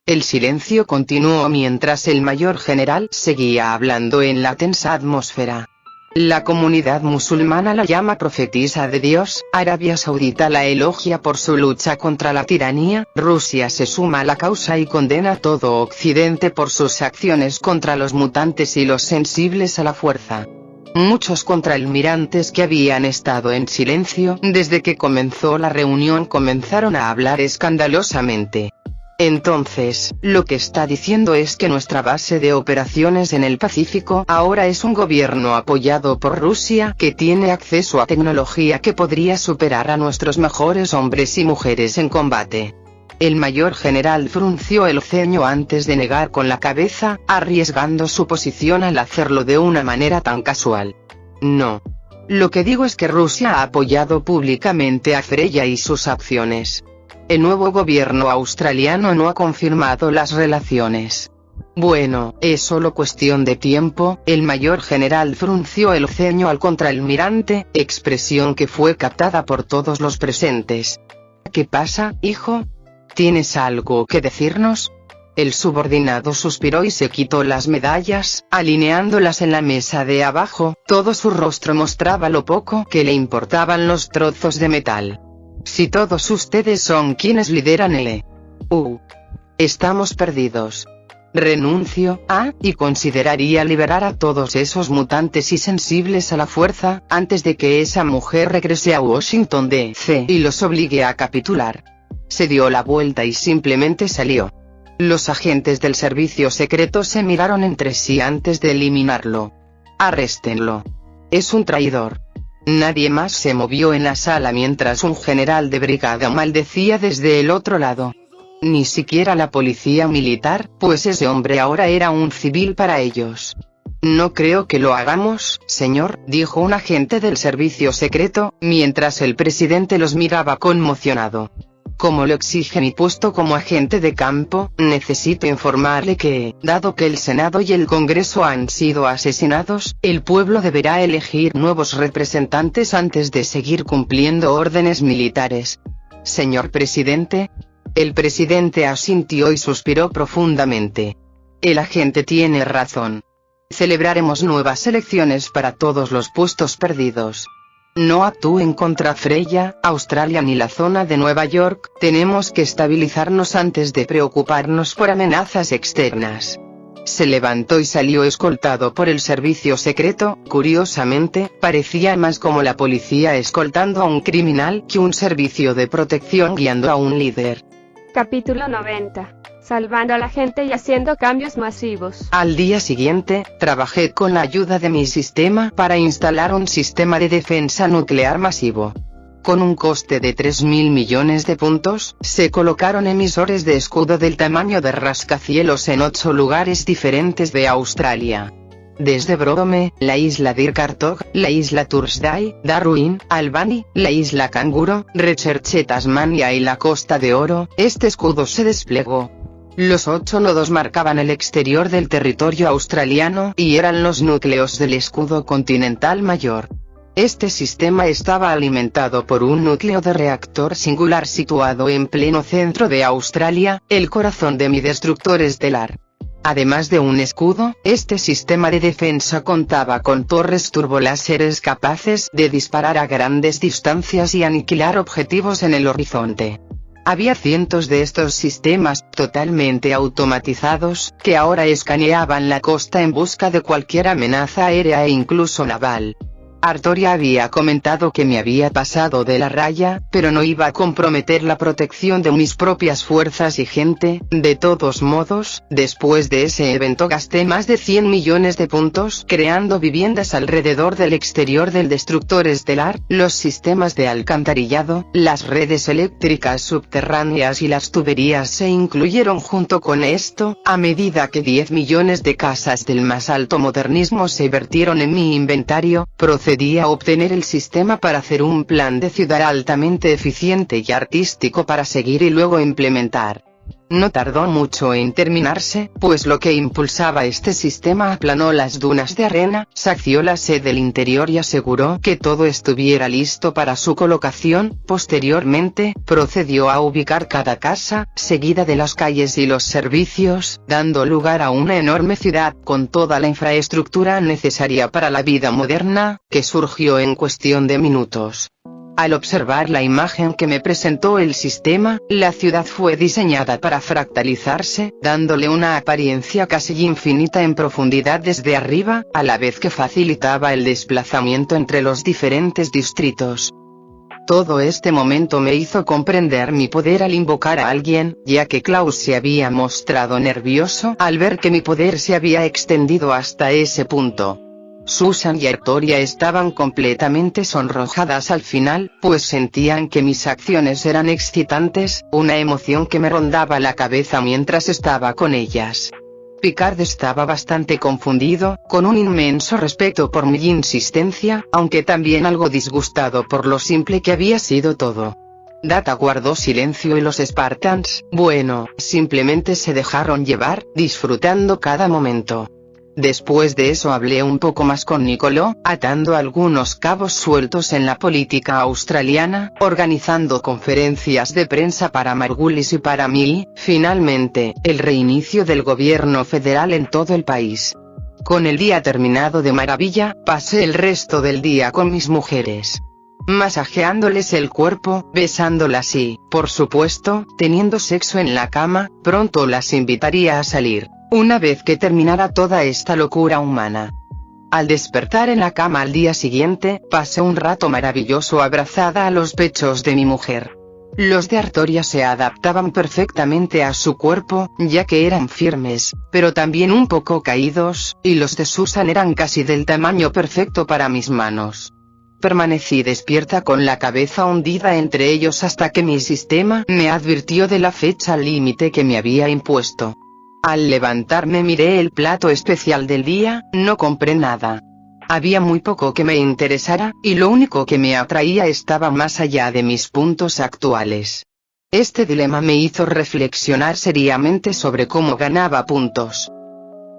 El silencio continuó mientras el mayor general seguía hablando en la tensa atmósfera. La comunidad musulmana la llama profetisa de Dios, Arabia Saudita la elogia por su lucha contra la tiranía, Rusia se suma a la causa y condena a todo Occidente por sus acciones contra los mutantes y los sensibles a la fuerza. Muchos contraalmirantes que habían estado en silencio desde que comenzó la reunión comenzaron a hablar escandalosamente. Entonces, lo que está diciendo es que nuestra base de operaciones en el Pacífico ahora es un gobierno apoyado por Rusia que tiene acceso a tecnología que podría superar a nuestros mejores hombres y mujeres en combate. El mayor general frunció el ceño antes de negar con la cabeza, arriesgando su posición al hacerlo de una manera tan casual. No. Lo que digo es que Rusia ha apoyado públicamente a Freya y sus acciones. El nuevo gobierno australiano no ha confirmado las relaciones. Bueno, es solo cuestión de tiempo. El mayor general frunció el ceño al contraalmirante, expresión que fue captada por todos los presentes. ¿Qué pasa, hijo? ¿Tienes algo que decirnos? El subordinado suspiró y se quitó las medallas, alineándolas en la mesa de abajo. Todo su rostro mostraba lo poco que le importaban los trozos de metal. Si todos ustedes son quienes lideran el estamos perdidos. Renuncio y consideraría liberar a todos esos mutantes y sensibles a la fuerza, antes de que esa mujer regrese a Washington D.C. y los obligue a capitular. Se dio la vuelta y simplemente salió. Los agentes del servicio secreto se miraron entre sí antes de eliminarlo. Arréstenlo. Es un traidor. Nadie más se movió en la sala mientras un general de brigada maldecía desde el otro lado. Ni siquiera la policía militar, pues ese hombre ahora era un civil para ellos. No creo que lo hagamos, señor, dijo un agente del servicio secreto, mientras el presidente los miraba conmocionado. Como lo exige mi puesto como agente de campo, necesito informarle que, dado que el Senado y el Congreso han sido asesinados, el pueblo deberá elegir nuevos representantes antes de seguir cumpliendo órdenes militares. Señor presidente. El presidente asintió y suspiró profundamente. El agente tiene razón. Celebraremos nuevas elecciones para todos los puestos perdidos. No actúen contra Freya, Australia ni la zona de Nueva York. Tenemos que estabilizarnos antes de preocuparnos por amenazas externas. Se levantó y salió escoltado por el servicio secreto. Curiosamente, parecía más como la policía escoltando a un criminal que un servicio de protección guiando a un líder. Capítulo 90. Salvando a la gente y haciendo cambios masivos. Al día siguiente, trabajé con la ayuda de mi sistema para instalar un sistema de defensa nuclear masivo. Con un coste de 3.000 millones de puntos, se colocaron emisores de escudo del tamaño de rascacielos en 8 lugares diferentes de Australia. Desde Brodome, la isla Dirkartog, la isla Thursday, Darwin, Albany, la isla Canguro, Recherche Tasmania y la Costa de Oro, este escudo se desplegó. Los 8 nodos marcaban el exterior del territorio australiano y eran los núcleos del escudo continental mayor. Este sistema estaba alimentado por un núcleo de reactor singular situado en pleno centro de Australia, el corazón de mi destructor estelar. Además de un escudo, este sistema de defensa contaba con torres turboláseres capaces de disparar a grandes distancias y aniquilar objetivos en el horizonte. Había cientos de estos sistemas, totalmente automatizados, que ahora escaneaban la costa en busca de cualquier amenaza aérea e incluso naval. Artoria había comentado que me había pasado de la raya, pero no iba a comprometer la protección de mis propias fuerzas y gente. De todos modos, después de ese evento gasté más de 100 millones de puntos creando viviendas alrededor del exterior del destructor estelar, los sistemas de alcantarillado, las redes eléctricas subterráneas y las tuberías se incluyeron junto con esto. A medida que 10 millones de casas del más alto modernismo se vertieron en mi inventario, procedí a obtener el sistema para hacer un plan de ciudad altamente eficiente y artístico para seguir y luego implementar. No tardó mucho en terminarse, pues lo que impulsaba este sistema aplanó las dunas de arena, sació la sed del interior y aseguró que todo estuviera listo para su colocación. Posteriormente, procedió a ubicar cada casa, seguida de las calles y los servicios, dando lugar a una enorme ciudad con toda la infraestructura necesaria para la vida moderna, que surgió en cuestión de minutos. Al observar la imagen que me presentó el sistema, la ciudad fue diseñada para fractalizarse, dándole una apariencia casi infinita en profundidad desde arriba, a la vez que facilitaba el desplazamiento entre los diferentes distritos. Todo este momento me hizo comprender mi poder al invocar a alguien, ya que Klaus se había mostrado nervioso al ver que mi poder se había extendido hasta ese punto. Susan y Artoria estaban completamente sonrojadas al final, pues sentían que mis acciones eran excitantes, una emoción que me rondaba la cabeza mientras estaba con ellas. Picard estaba bastante confundido, con un inmenso respeto por mi insistencia, aunque también algo disgustado por lo simple que había sido todo. Data guardó silencio y los Spartans, bueno, simplemente se dejaron llevar, disfrutando cada momento. Después de eso hablé un poco más con Nicolo, atando algunos cabos sueltos en la política australiana, organizando conferencias de prensa para Margulis y para mí, finalmente, el reinicio del gobierno federal en todo el país. Con el día terminado de maravilla, pasé el resto del día con mis mujeres. Masajeándoles el cuerpo, besándolas y, por supuesto, teniendo sexo en la cama. Pronto las invitaría a salir, una vez que terminara toda esta locura humana. Al despertar en la cama al día siguiente, pasé un rato maravilloso abrazada a los pechos de mi mujer. Los de Artoria se adaptaban perfectamente a su cuerpo, ya que eran firmes, pero también un poco caídos, y los de Susan eran casi del tamaño perfecto para mis manos. Permanecí despierta con la cabeza hundida entre ellos hasta que mi sistema me advirtió de la fecha límite que me había impuesto. Al levantarme miré el plato especial del día, no compré nada. Había muy poco que me interesara, y lo único que me atraía estaba más allá de mis puntos actuales. Este dilema me hizo reflexionar seriamente sobre cómo ganaba puntos.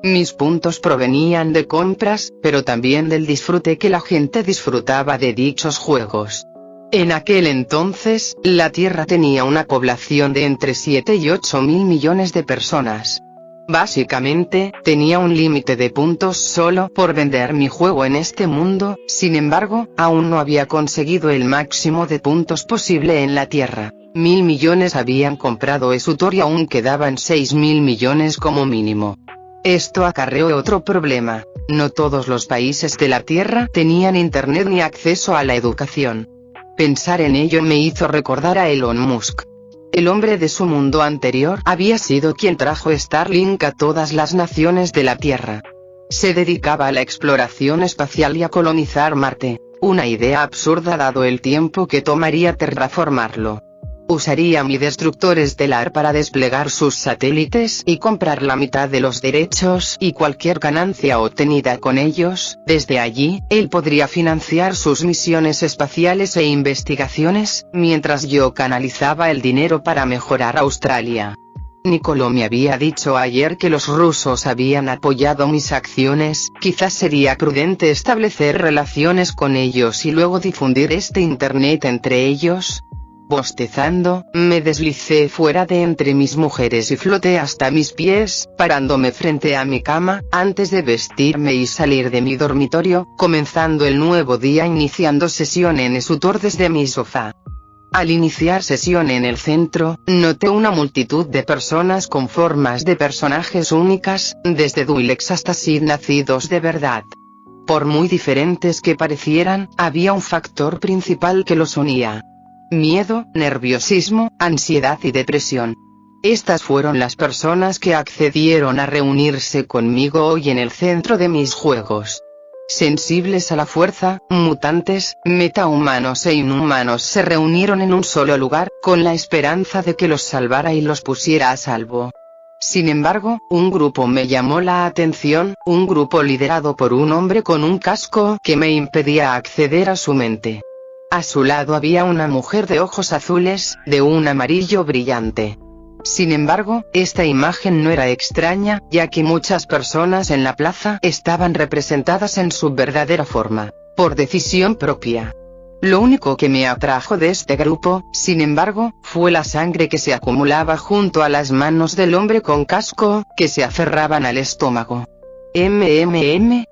Mis puntos provenían de compras, pero también del disfrute que la gente disfrutaba de dichos juegos. En aquel entonces, la Tierra tenía una población de entre 7 y 8 mil millones de personas. Básicamente, tenía un límite de puntos solo por vender mi juego en este mundo, sin embargo, aún no había conseguido el máximo de puntos posible en la Tierra. 1.000 millones habían comprado Esutor y aún quedaban 6.000 millones como mínimo. Esto acarreó otro problema: no todos los países de la Tierra tenían internet ni acceso a la educación. Pensar en ello me hizo recordar a Elon Musk. El hombre de su mundo anterior había sido quien trajo Starlink a todas las naciones de la Tierra. Se dedicaba a la exploración espacial y a colonizar Marte, una idea absurda dado el tiempo que tomaría terraformarlo. Usaría mi destructor estelar para desplegar sus satélites y comprar la mitad de los derechos y cualquier ganancia obtenida con ellos. Desde allí, él podría financiar sus misiones espaciales e investigaciones, mientras yo canalizaba el dinero para mejorar Australia. Nicolo me había dicho ayer que los rusos habían apoyado mis acciones. Quizás sería prudente establecer relaciones con ellos y luego difundir este internet entre ellos. Bostezando, me deslicé fuera de entre mis mujeres y floté hasta mis pies, parándome frente a mi cama, antes de vestirme y salir de mi dormitorio, comenzando el nuevo día iniciando sesión en Esutor desde mi sofá. Al iniciar sesión en el centro, noté una multitud de personas con formas de personajes únicas, desde Dwilex hasta Sid nacidos de verdad. Por muy diferentes que parecieran, había un factor principal que los unía: miedo, nerviosismo, ansiedad y depresión. Estas fueron las personas que accedieron a reunirse conmigo hoy en el centro de mis juegos. Sensibles a la fuerza, mutantes, metahumanos e inhumanos se reunieron en un solo lugar, con la esperanza de que los salvara y los pusiera a salvo. Sin embargo, un grupo me llamó la atención, un grupo liderado por un hombre con un casco que me impedía acceder a su mente. A su lado había una mujer de ojos azules, de un amarillo brillante. Sin embargo, esta imagen no era extraña, ya que muchas personas en la plaza estaban representadas en su verdadera forma, por decisión propia. Lo único que me atrajo de este grupo, sin embargo, fue la sangre que se acumulaba junto a las manos del hombre con casco, que se aferraban al estómago.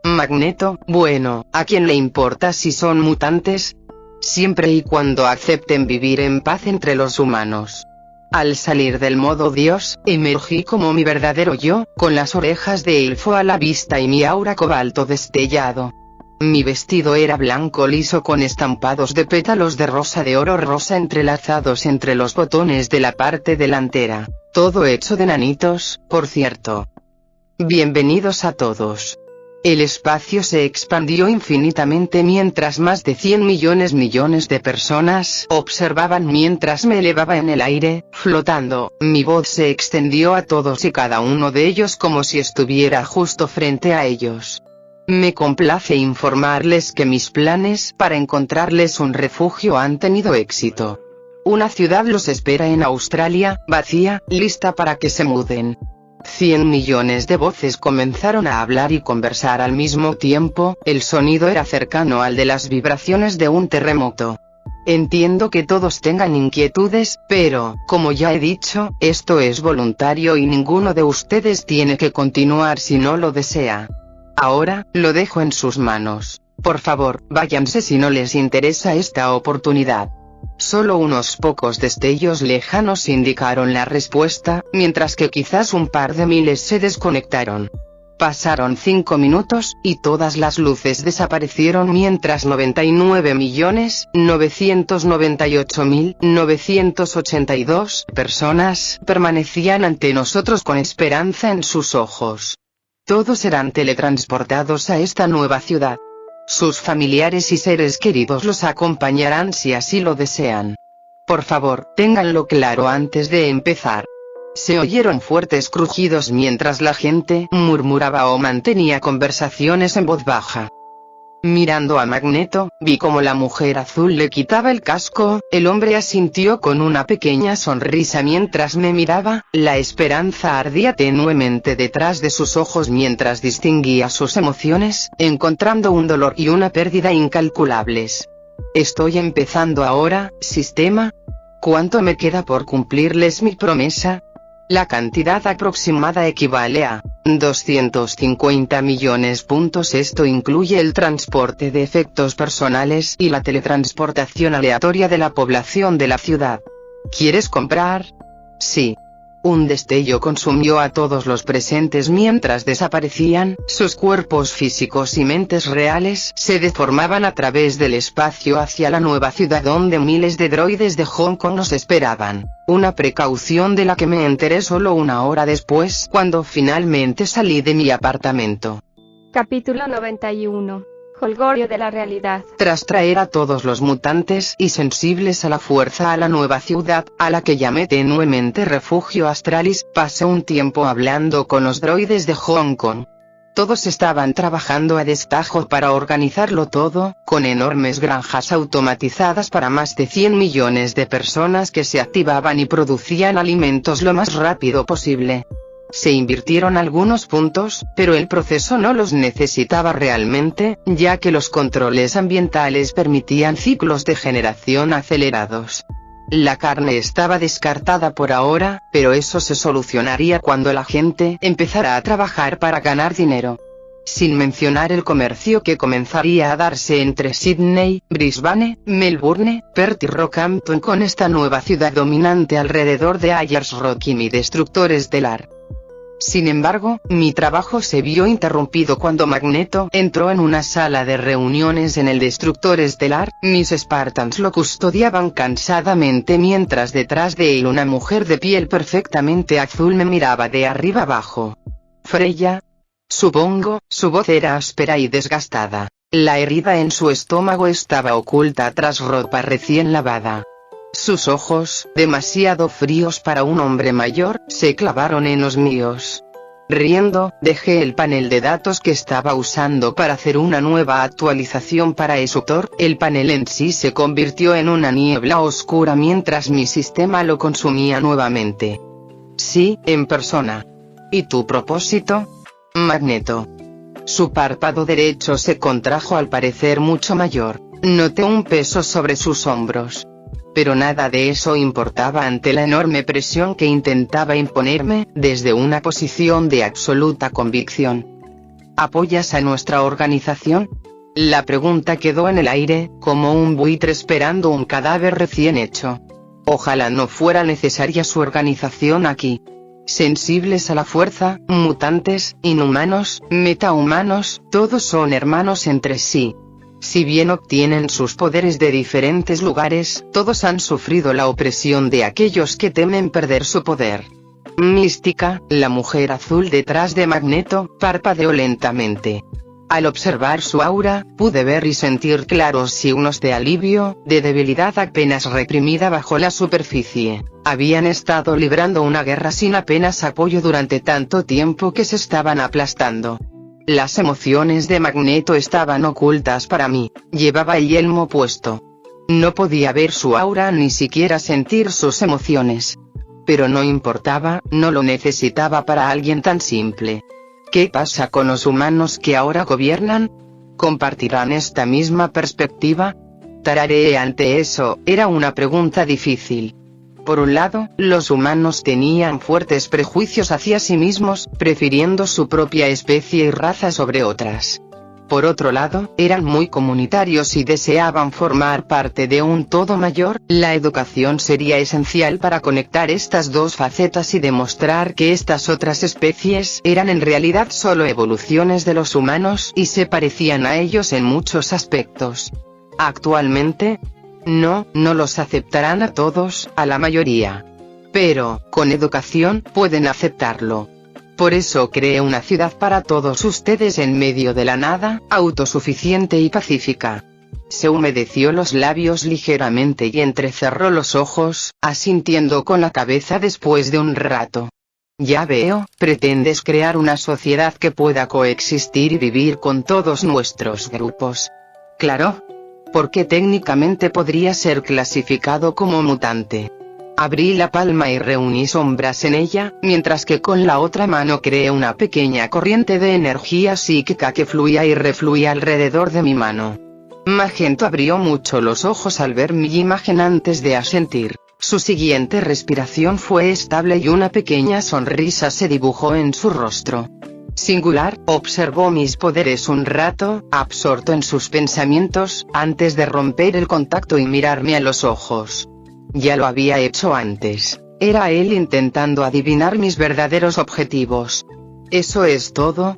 Magneto, bueno, ¿a quién le importa si son mutantes? siempre y cuando acepten vivir en paz entre los humanos. Al salir del modo Dios, emergí como mi verdadero yo, con las orejas de elfo a la vista y mi aura cobalto destellado. Mi vestido era blanco liso con estampados de pétalos de rosa de oro rosa entrelazados entre los botones de la parte delantera, todo hecho de nanitos, por cierto. Bienvenidos a todos. El espacio se expandió infinitamente mientras más de 100 millones de personas observaban mientras me elevaba en el aire, flotando. Mi voz se extendió a todos y cada uno de ellos como si estuviera justo frente a ellos. Me complace informarles que mis planes para encontrarles un refugio han tenido éxito. Una ciudad los espera en Australia, vacía, lista para que se muden. 100 millones de voces comenzaron a hablar y conversar al mismo tiempo, el sonido era cercano al de las vibraciones de un terremoto. Entiendo que todos tengan inquietudes, pero, como ya he dicho, esto es voluntario y ninguno de ustedes tiene que continuar si no lo desea. Ahora, lo dejo en sus manos. Por favor, váyanse si no les interesa esta oportunidad. Solo unos pocos destellos lejanos indicaron la respuesta, mientras que quizás un par de miles se desconectaron. Pasaron 5 minutos, y todas las luces desaparecieron mientras 99.998.982 personas permanecían ante nosotros con esperanza en sus ojos. Todos serán teletransportados a esta nueva ciudad. Sus familiares y seres queridos los acompañarán si así lo desean. Por favor, ténganlo claro antes de empezar. Se oyeron fuertes crujidos mientras la gente murmuraba o mantenía conversaciones en voz baja. Mirando a Magneto, vi como la mujer azul le quitaba el casco, el hombre asintió con una pequeña sonrisa mientras me miraba, la esperanza ardía tenuemente detrás de sus ojos mientras distinguía sus emociones, encontrando un dolor y una pérdida incalculables. ¿Estoy empezando ahora, sistema? ¿Cuánto me queda por cumplirles mi promesa? La cantidad aproximada equivale a 250 millones. Esto incluye el transporte de efectos personales y la teletransportación aleatoria de la población de la ciudad. ¿Quieres comprar? Sí. Un destello consumió a todos los presentes mientras desaparecían, sus cuerpos físicos y mentes reales se deformaban a través del espacio hacia la nueva ciudad donde miles de droides de Hong Kong nos esperaban, una precaución de la que me enteré solo una hora después cuando finalmente salí de mi apartamento. Capítulo 91. Holgorio de la realidad. Tras traer a todos los mutantes y sensibles a la fuerza a la nueva ciudad, a la que llamé tenuemente Refugio Astralis, pasé un tiempo hablando con los droides de Hong Kong. Todos estaban trabajando a destajo para organizarlo todo, con enormes granjas automatizadas para más de 100 millones de personas que se activaban y producían alimentos lo más rápido posible. Se invirtieron algunos puntos, pero el proceso no los necesitaba realmente, ya que los controles ambientales permitían ciclos de generación acelerados. La carne estaba descartada por ahora, pero eso se solucionaría cuando la gente empezara a trabajar para ganar dinero. Sin mencionar el comercio que comenzaría a darse entre Sydney, Brisbane, Melbourne, Perth y Rockhampton con esta nueva ciudad dominante alrededor de Ayers Rock y mi destructor estelar. Sin embargo, mi trabajo se vio interrumpido cuando Magneto entró en una sala de reuniones en el destructor estelar. Mis Spartans lo custodiaban cansadamente mientras detrás de él una mujer de piel perfectamente azul me miraba de arriba abajo. Freya. Supongo, su voz era áspera y desgastada. La herida en su estómago estaba oculta tras ropa recién lavada. Sus ojos, demasiado fríos para un hombre mayor, se clavaron en los míos. Riendo, dejé el panel de datos que estaba usando para hacer una nueva actualización para Esutor. El panel en sí se convirtió en una niebla oscura mientras mi sistema lo consumía nuevamente. Sí, en persona. ¿Y tu propósito? Magneto. Su párpado derecho se contrajo al parecer mucho mayor. Noté un peso sobre sus hombros. Pero nada de eso importaba ante la enorme presión que intentaba imponerme, desde una posición de absoluta convicción. ¿Apoyas a nuestra organización? La pregunta quedó en el aire, como un buitre esperando un cadáver recién hecho. Ojalá no fuera necesaria su organización aquí. Sensibles a la fuerza, mutantes, inhumanos, metahumanos, todos son hermanos entre sí. Si bien obtienen sus poderes de diferentes lugares, todos han sufrido la opresión de aquellos que temen perder su poder. Mística, la mujer azul detrás de Magneto, parpadeó lentamente. Al observar su aura, pude ver y sentir claros signos de alivio, de debilidad apenas reprimida bajo la superficie. Habían estado librando una guerra sin apenas apoyo durante tanto tiempo que se estaban aplastando. Las emociones de Magneto estaban ocultas para mí. Llevaba el yelmo puesto. No podía ver su aura ni siquiera sentir sus emociones. Pero no importaba, no lo necesitaba para alguien tan simple. ¿Qué pasa con los humanos que ahora gobiernan? ¿Compartirán esta misma perspectiva? Tarareé ante eso, era una pregunta difícil. Por un lado, los humanos tenían fuertes prejuicios hacia sí mismos, prefiriendo su propia especie y raza sobre otras. Por otro lado, eran muy comunitarios y deseaban formar parte de un todo mayor. La educación sería esencial para conectar estas dos facetas y demostrar que estas otras especies eran en realidad solo evoluciones de los humanos y se parecían a ellos en muchos aspectos. Actualmente, no los aceptarán a todos, a la mayoría. Pero, con educación, pueden aceptarlo. Por eso creé una ciudad para todos ustedes en medio de la nada, autosuficiente y pacífica. Se humedeció los labios ligeramente y entrecerró los ojos, asintiendo con la cabeza después de un rato. Ya veo, pretendes crear una sociedad que pueda coexistir y vivir con todos nuestros grupos. Claro. Porque técnicamente podría ser clasificado como mutante. Abrí la palma y reuní sombras en ella, mientras que con la otra mano creé una pequeña corriente de energía psíquica que fluía y refluía alrededor de mi mano. Magneto abrió mucho los ojos al ver mi imagen antes de asentir. Su siguiente respiración fue estable y una pequeña sonrisa se dibujó en su rostro. Singular, observó mis poderes un rato, absorto en sus pensamientos, antes de romper el contacto y mirarme a los ojos. Ya lo había hecho antes. Era él intentando adivinar mis verdaderos objetivos. ¿Eso es todo?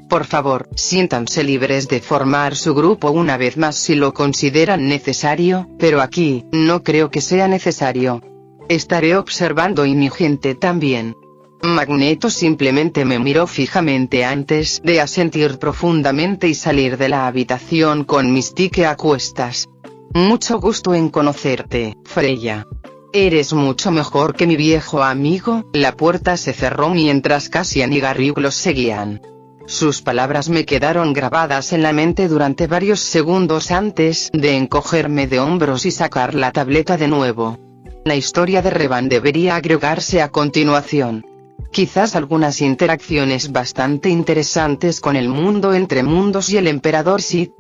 Por favor, siéntanse libres de formar su grupo una vez más si lo consideran necesario, pero aquí, no creo que sea necesario. Estaré observando y mi gente también. Magneto simplemente me miró fijamente antes de asentir profundamente y salir de la habitación con Mystique a cuestas. Mucho gusto en conocerte, Freya. Eres mucho mejor que mi viejo amigo. La puerta se cerró mientras Cassian y Garrick los seguían. Sus palabras me quedaron grabadas en la mente durante varios segundos antes de encogerme de hombros y sacar la tableta de nuevo. La historia de Revan debería agregarse a continuación. Quizás algunas interacciones bastante interesantes con el mundo entre mundos y el emperador Sith.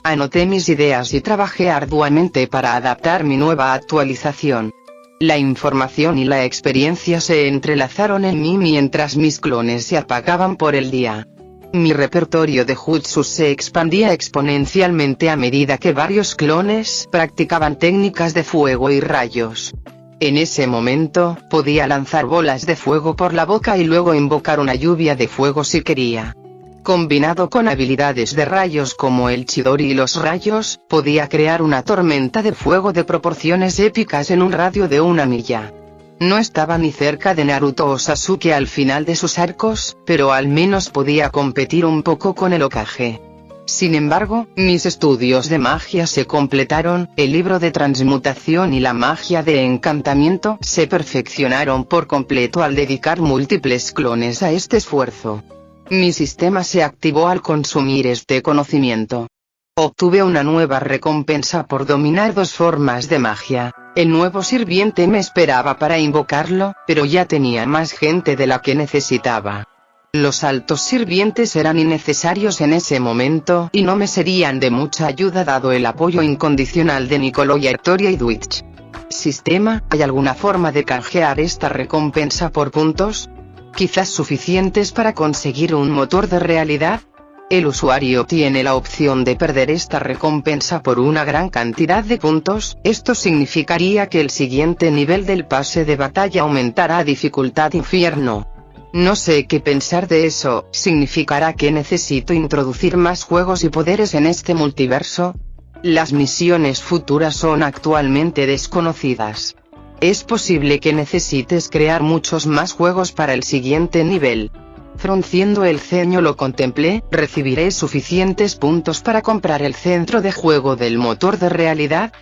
Anoté mis ideas y trabajé arduamente para adaptar mi nueva actualización. La información y la experiencia se entrelazaron en mí mientras mis clones se apagaban por el día. Mi repertorio de jutsus se expandía exponencialmente a medida que varios clones practicaban técnicas de fuego y rayos. En ese momento, podía lanzar bolas de fuego por la boca y luego invocar una lluvia de fuego si quería. Combinado con habilidades de rayos como el Chidori y los rayos, podía crear una tormenta de fuego de proporciones épicas en un radio de 1 milla. No estaba ni cerca de Naruto o Sasuke al final de sus arcos, pero al menos podía competir un poco con el Hokage. Sin embargo, mis estudios de magia se completaron, el libro de transmutación y la magia de encantamiento se perfeccionaron por completo al dedicar múltiples clones a este esfuerzo. Mi sistema se activó al consumir este conocimiento. Obtuve una nueva recompensa por dominar 2 formas de magia. El nuevo sirviente me esperaba para invocarlo, pero ya tenía más gente de la que necesitaba. Los altos sirvientes eran innecesarios en ese momento y no me serían de mucha ayuda dado el apoyo incondicional de Nicolo Artoria y Dwitch. Sistema, ¿hay alguna forma de canjear esta recompensa por puntos? Quizás suficientes para conseguir un motor de realidad. El usuario tiene la opción de perder esta recompensa por una gran cantidad de puntos. Esto significaría que el siguiente nivel del pase de batalla aumentará a dificultad infierno. No sé qué pensar de eso. ¿Significará que necesito introducir más juegos y poderes en este multiverso? Las misiones futuras son actualmente desconocidas. Es posible que necesites crear muchos más juegos para el siguiente nivel. Frunciendo el ceño lo contemplé. ¿Recibiré suficientes puntos para comprar el centro de juego del motor de realidad?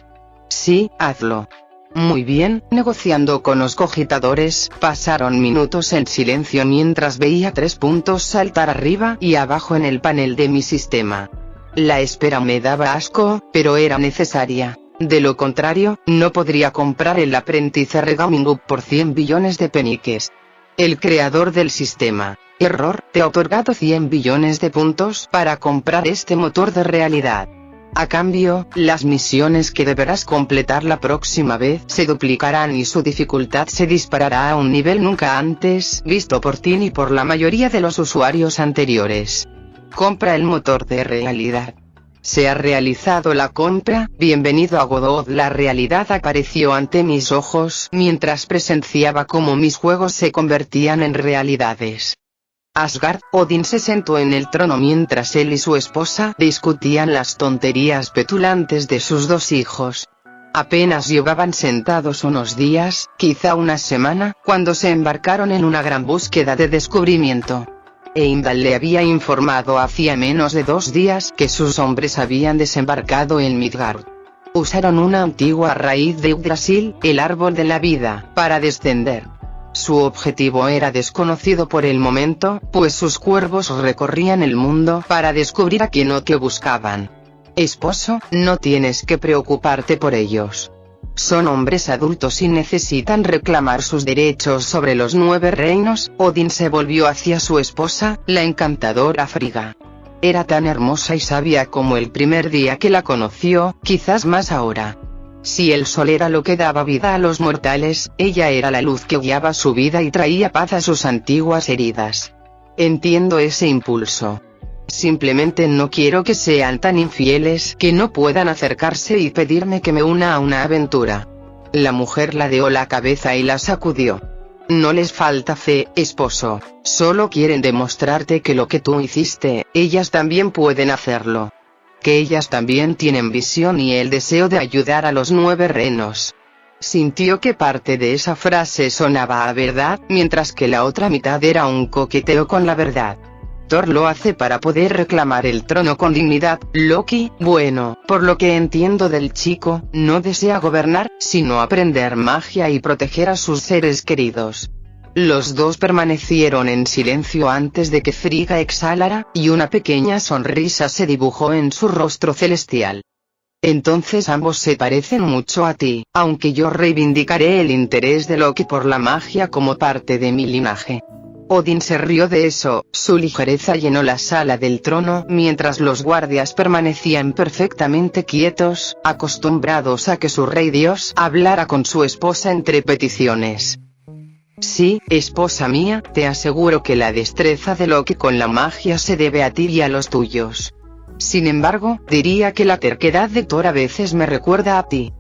Sí, hazlo. Muy bien. Negociando con los cogitadores, pasaron minutos en silencio mientras veía 3 puntos saltar arriba y abajo en el panel de mi sistema. La espera me daba asco, pero era necesaria. De lo contrario, no podría comprar el aprendiz Regaming Up por 100 billones de peniques. El creador del sistema. Error, te ha otorgado 100 billones de puntos para comprar este motor de realidad. A cambio, las misiones que deberás completar la próxima vez se duplicarán y su dificultad se disparará a un nivel nunca antes visto por ti ni por la mayoría de los usuarios anteriores. Compra el motor de realidad. Se ha realizado la compra. Bienvenido a Godot. La realidad apareció ante mis ojos mientras presenciaba cómo mis juegos se convertían en realidades. Asgard. Odín se sentó en el trono mientras él y su esposa discutían las tonterías petulantes de sus 2 hijos. Apenas llevaban sentados unos días, quizá una semana, cuando se embarcaron en una gran búsqueda de descubrimiento. Heimdall le había informado hacía menos de 2 días que sus hombres habían desembarcado en Midgard. Usaron una antigua raíz de Yggdrasil, el árbol de la vida, para descender. Su objetivo era desconocido por el momento, pues sus cuervos recorrían el mundo para descubrir a quien o qué buscaban. Esposo, no tienes que preocuparte por ellos. Son hombres adultos y necesitan reclamar sus derechos sobre los 9 reinos. Odín se volvió hacia su esposa, la encantadora Frigga. Era tan hermosa y sabia como el primer día que la conoció, quizás más ahora. Si el sol era lo que daba vida a los mortales, ella era la luz que guiaba su vida y traía paz a sus antiguas heridas. Entiendo ese impulso. Simplemente no quiero que sean tan infieles que no puedan acercarse y pedirme que me una a una aventura. La mujer ladeó la cabeza y la sacudió. No les falta fe, esposo, solo quieren demostrarte que lo que tú hiciste, ellas también pueden hacerlo. Que ellas también tienen visión y el deseo de ayudar a los 9 reinos. Sintió que parte de esa frase sonaba a verdad, mientras que la otra mitad era un coqueteo con la verdad. Thor lo hace para poder reclamar el trono con dignidad. Loki, bueno, por lo que entiendo del chico, no desea gobernar, sino aprender magia y proteger a sus seres queridos. Los 2 permanecieron en silencio antes de que Frigga exhalara, y una pequeña sonrisa se dibujó en su rostro celestial. Entonces ambos se parecen mucho a ti, aunque yo reivindicaré el interés de Loki por la magia como parte de mi linaje. Odín se rió de eso. Su ligereza llenó la sala del trono mientras los guardias permanecían perfectamente quietos, acostumbrados a que su rey dios hablara con su esposa entre peticiones. Sí, esposa mía, te aseguro que la destreza de Loki con la magia se debe a ti y a los tuyos. Sin embargo, diría que la terquedad de Thor a veces me recuerda a ti.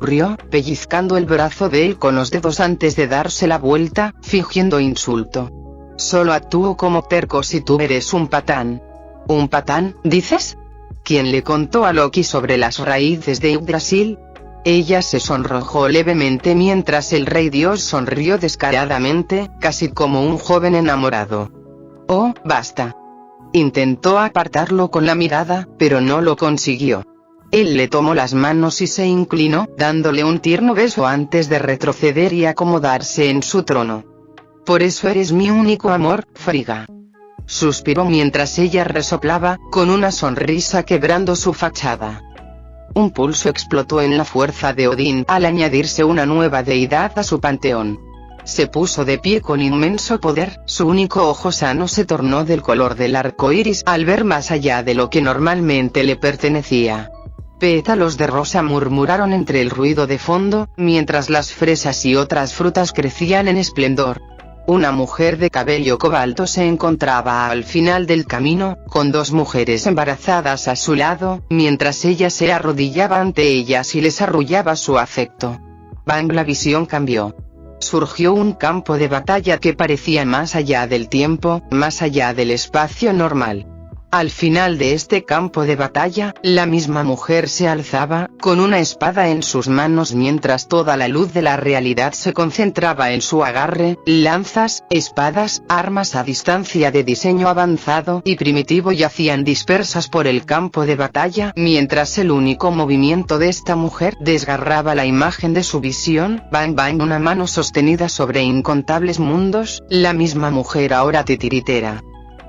Rió, pellizcando el brazo de él con los dedos antes de darse la vuelta, fingiendo insulto. Solo actúo como terco si tú eres un patán. ¿Un patán, dices? ¿Quién le contó a Loki sobre las raíces de Yggdrasil? Ella se sonrojó levemente mientras el rey dios sonrió descaradamente, casi como un joven enamorado. Oh, basta. Intentó apartarlo con la mirada, pero no lo consiguió. Él le tomó las manos y se inclinó, dándole un tierno beso antes de retroceder y acomodarse en su trono. Por eso eres mi único amor, Frigga. Suspiró mientras ella resoplaba, con una sonrisa quebrando su fachada. Un pulso explotó en la fuerza de Odín al añadirse una nueva deidad a su panteón. Se puso de pie con inmenso poder, su único ojo sano se tornó del color del arco iris al ver más allá de lo que normalmente le pertenecía. Pétalos de rosa murmuraron entre el ruido de fondo, mientras las fresas y otras frutas crecían en esplendor. Una mujer de cabello cobalto se encontraba al final del camino, con 2 mujeres embarazadas a su lado, mientras ella se arrodillaba ante ellas y les arrullaba su afecto. Bang, la visión cambió. Surgió un campo de batalla que parecía más allá del tiempo, más allá del espacio normal. Al final de este campo de batalla, la misma mujer se alzaba, con una espada en sus manos mientras toda la luz de la realidad se concentraba en su agarre. Lanzas, espadas, armas a distancia de diseño avanzado y primitivo yacían dispersas por el campo de batalla, mientras el único movimiento de esta mujer desgarraba la imagen de su visión. Bang bang, una mano sostenida sobre incontables mundos, la misma mujer ahora titiritera.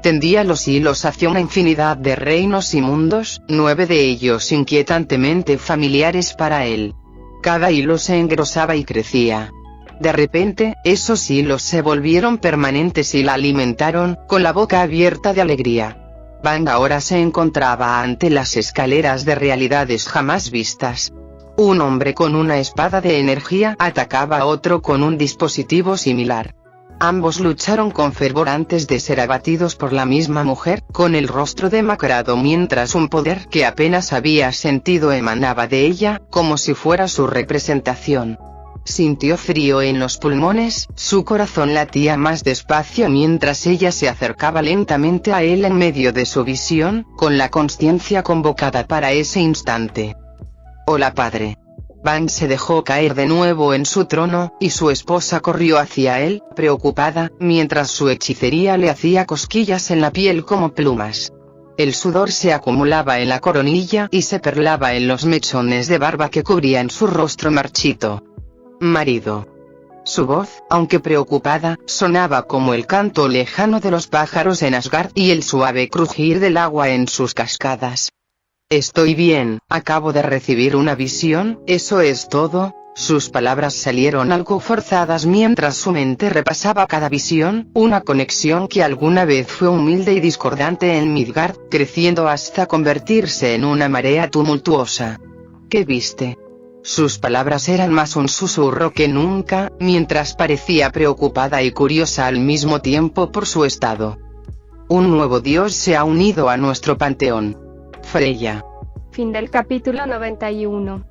Tendía los hilos hacia una infinidad de reinos y mundos, 9 de ellos inquietantemente familiares para él. Cada hilo se engrosaba y crecía. De repente, esos hilos se volvieron permanentes y la alimentaron, con la boca abierta de alegría. Bang ahora se encontraba ante las escaleras de realidades jamás vistas. Un hombre con una espada de energía atacaba a otro con un dispositivo similar. Ambos lucharon con fervor antes de ser abatidos por la misma mujer, con el rostro demacrado mientras un poder que apenas había sentido emanaba de ella, como si fuera su representación. Sintió frío en los pulmones, su corazón latía más despacio mientras ella se acercaba lentamente a él en medio de su visión, con la consciencia convocada para ese instante. Hola, padre. Bang se dejó caer de nuevo en su trono, y su esposa corrió hacia él, preocupada, mientras su hechicería le hacía cosquillas en la piel como plumas. El sudor se acumulaba en la coronilla y se perlaba en los mechones de barba que cubrían su rostro marchito. Marido. Su voz, aunque preocupada, sonaba como el canto lejano de los pájaros en Asgard y el suave crujir del agua en sus cascadas. Estoy bien, acabo de recibir una visión, eso es todo. Sus palabras salieron algo forzadas mientras su mente repasaba cada visión, una conexión que alguna vez fue humilde y discordante en Midgard, creciendo hasta convertirse en una marea tumultuosa. ¿Qué viste? Sus palabras eran más un susurro que nunca, mientras parecía preocupada y curiosa al mismo tiempo por su estado. Un nuevo dios se ha unido a nuestro panteón. Freya. Fin del capítulo 91.